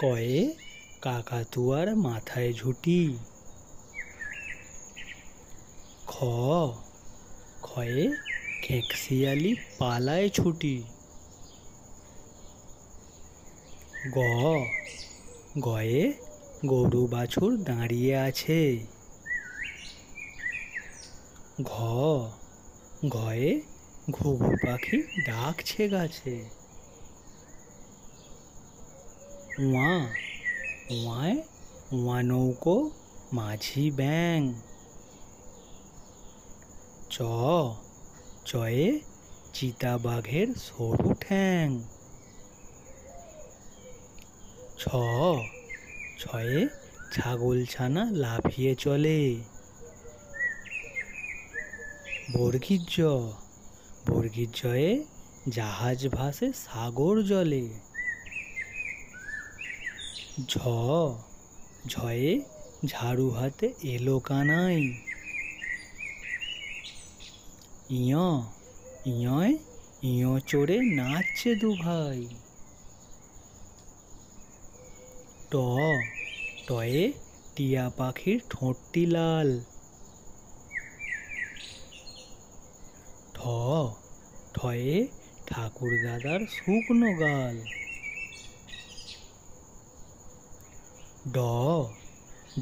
কয়ে কাকাতুয়ার মাথায় ঝুঁটি। খয়ে খেঁকশিয়ালি পালায় ছুটি। গয়ে গরু বাছুর দাঁড়িয়ে আছে। ঘয়ে ঘুঘু পাখি ডাকছে গাছে। ওয়া নৌকো মাঝি ব্যাং। চয়ে চিতাবাঘের সরু ঠ্যাং। ছয়ে ছাগলছানা লাফিয়ে চলে। বর্গীর জয়ে জাহাজ ভাসে সাগর জলে। ঝয়ে ঝাড়ু হাতে এলো কানাই। ইয় চড়ে নাচছে দুভাই। টয়ে টিয়া পাখির ঠোঁটটি লাল। ঠয়ে ঠাকুর দাদার শুকনো গাল।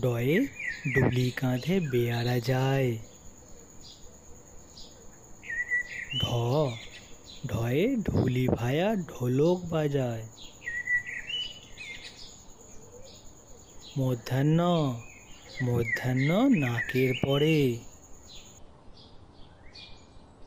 ডয়ে ডুলি কাঁধে বেয়ারা যায়। ঢয়ে ঢুলি ভায়া ঢোলক বাজায়। মধ্যাহ্ন নাকের পরে।